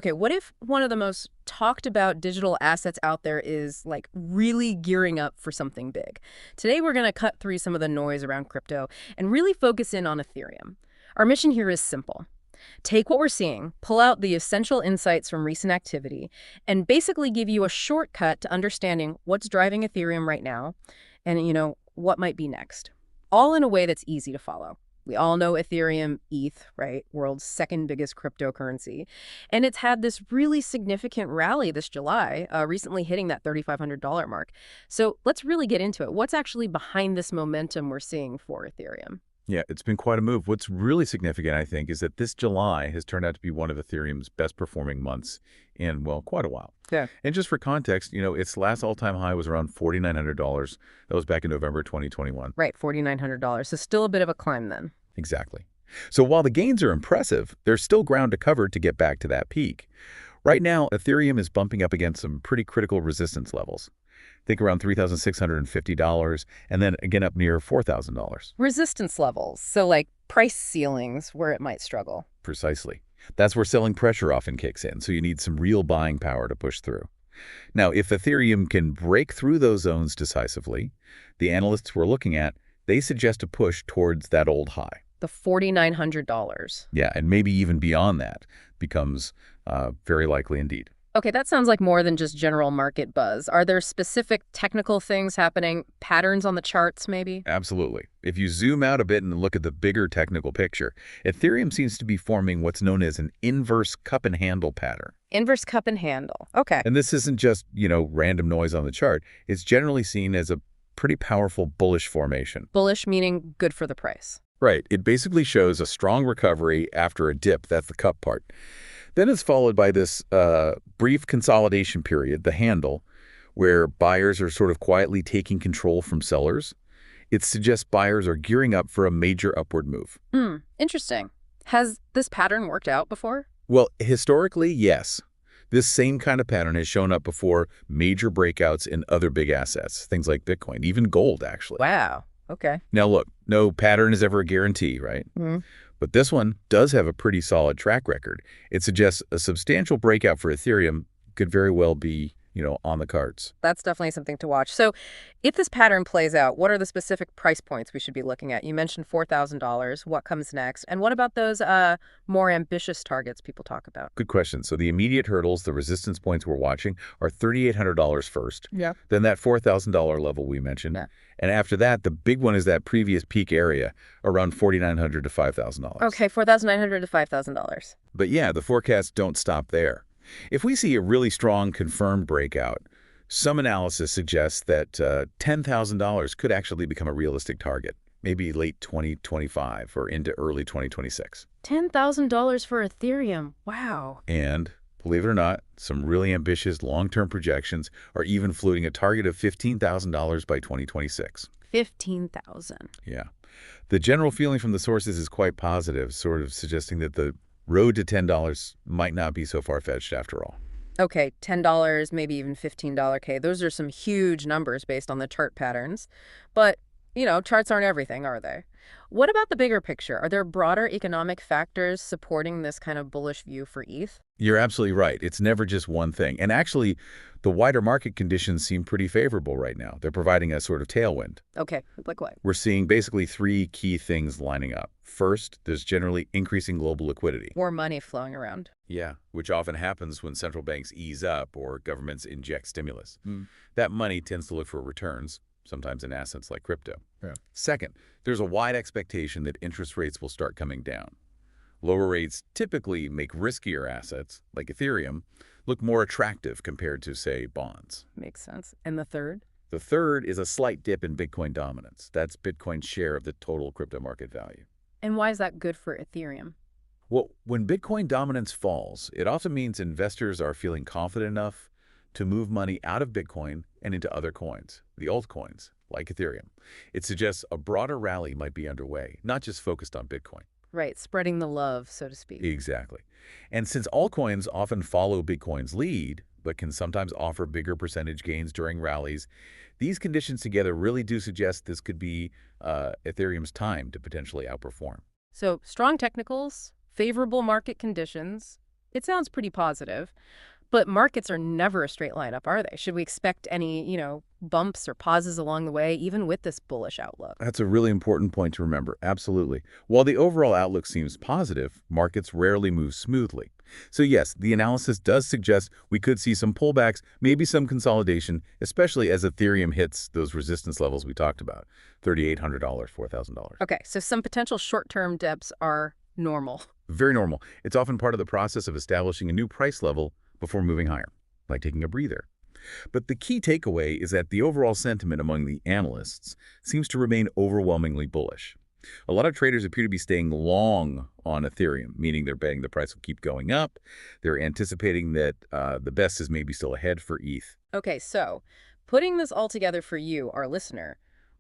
Okay, what if one of the most talked about digital assets out there is like really gearing up for something big? Today, we're going to cut through some of the noise around crypto and really focus in on Ethereum. Our mission here is simple. Take what we're seeing, pull out the essential insights from recent activity, and basically give you a shortcut to understanding what's driving Ethereum right now and, what might be next. All in a way that's easy to follow. We all know Ethereum, ETH, right? World's second biggest cryptocurrency. And it's had this really significant rally this July, recently hitting that $3,500 mark. So let's really get into it. What's actually behind this momentum we're seeing for Ethereum? Yeah, it's been quite a move. What's really significant, I think, is that this July has turned out to be one of Ethereum's best performing months in, well, quite a while. Yeah. And just for context, its last all-time high was around $4,900. That was back in November 2021. Right, $4,900. So still a bit of a climb then. Exactly. So while the gains are impressive, there's still ground to cover to get back to that peak. Right now, Ethereum is bumping up against some pretty critical resistance levels. Think around $3,650, and then again up near $4,000. Resistance levels, so like price ceilings where it might struggle. Precisely. That's where selling pressure often kicks in, so you need some real buying power to push through. Now, if Ethereum can break through those zones decisively, the analysts we're looking at, they suggest a push towards that old high. The $4,900. Yeah, and maybe even beyond that becomes very likely indeed. Okay, that sounds like more than just general market buzz. Are there specific technical things happening, patterns on the charts maybe? Absolutely. If you zoom out a bit and look at the bigger technical picture, Ethereum seems to be forming what's known as an inverse cup and handle pattern. Inverse cup and handle. Okay. And this isn't just, random noise on the chart. It's generally seen as a pretty powerful bullish formation. Bullish meaning good for the price. Right. It basically shows a strong recovery after a dip. That's the cup part. Then it's followed by this brief consolidation period, the handle, where buyers are sort of quietly taking control from sellers. It suggests buyers are gearing up for a major upward move. Interesting. Has this pattern worked out before? Well, historically, yes. This same kind of pattern has shown up before major breakouts in other big assets, things like Bitcoin, even gold, actually. Wow. Okay. Now, look, no pattern is ever a guarantee, right? But this one does have a pretty solid track record. It suggests a substantial breakout for Ethereum could very well be, on the cards. That's definitely something to watch. So if this pattern plays out, what are the specific price points we should be looking at? You mentioned $4,000. What comes next? And what about those more ambitious targets people talk about? Good question. So the immediate hurdles, the resistance points we're watching, are $3,800 first. Yeah. Then that $4,000 level we mentioned. Yeah. And after that, the big one is that previous peak area, around $4,900 to $5,000. Okay, $4,900 to $5,000. But yeah, the forecasts don't stop there. If we see a really strong confirmed breakout, some analysis suggests that $10,000 could actually become a realistic target, maybe late 2025 or into early 2026. $10,000 for Ethereum. Wow. And believe it or not, some really ambitious long-term projections are even floating a target of $15,000 by 2026. 15,000. Yeah. The general feeling from the sources is quite positive, sort of suggesting that the road to $10 might not be so far-fetched after all. Okay, $10, maybe even $15 K. Those are some huge numbers based on the chart patterns. But, charts aren't everything, are they? What about the bigger picture? Are there broader economic factors supporting this kind of bullish view for ETH? You're absolutely right. It's never just one thing. And actually, the wider market conditions seem pretty favorable right now. They're providing a sort of tailwind. Okay, like what? We're seeing basically three key things lining up. First, there's generally increasing global liquidity. More money flowing around. Yeah, which often happens when central banks ease up or governments inject stimulus. That money tends to look for returns, sometimes in assets like crypto. Yeah. Second, there's a wide expectation that interest rates will start coming down. Lower rates typically make riskier assets, like Ethereum, look more attractive compared to, say, bonds. Makes sense. And the third? The third is a slight dip in Bitcoin dominance. That's Bitcoin's share of the total crypto market value. And why is that good for Ethereum? Well, when Bitcoin dominance falls, it often means investors are feeling confident enough to move money out of Bitcoin and into other coins, the altcoins, like Ethereum. It suggests a broader rally might be underway, not just focused on Bitcoin. Right, spreading the love, so to speak. Exactly. And since altcoins often follow Bitcoin's lead, but can sometimes offer bigger percentage gains during rallies, these conditions together really do suggest this could be Ethereum's time to potentially outperform. So strong technicals, favorable market conditions, It sounds pretty positive. But markets are never a straight line up, are they? Should we expect any, bumps or pauses along the way, even with this bullish outlook? That's a really important point to remember. Absolutely. While the overall outlook seems positive, markets rarely move smoothly. So yes, the analysis does suggest we could see some pullbacks, maybe some consolidation, especially as Ethereum hits those resistance levels we talked about, $3,800, $4,000. Okay, so some potential short-term dips are normal. Very normal. It's often part of the process of establishing a new price level before moving higher, like taking a breather. But the key takeaway is that the overall sentiment among the analysts seems to remain overwhelmingly bullish. A lot of traders appear to be staying long on Ethereum, meaning they're betting the price will keep going up. They're anticipating that the best is maybe still ahead for ETH. Okay, so putting this all together for you, our listener,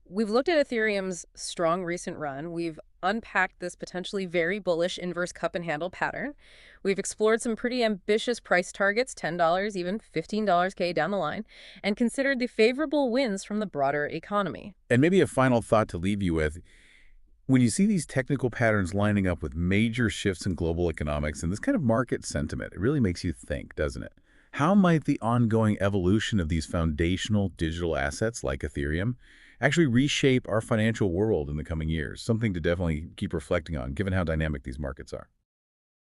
we've looked at Ethereum's strong recent run. We've unpacked this potentially very bullish inverse cup and handle pattern. We've explored some pretty ambitious price targets, $10, even $15 K down the line, and considered the favorable wins from the broader economy. And maybe a final thought to leave you with. When you see these technical patterns lining up with major shifts in global economics and this kind of market sentiment, it really makes you think, doesn't it? How might the ongoing evolution of these foundational digital assets like Ethereum actually reshape our financial world in the coming years? Something to definitely keep reflecting on, given how dynamic these markets are.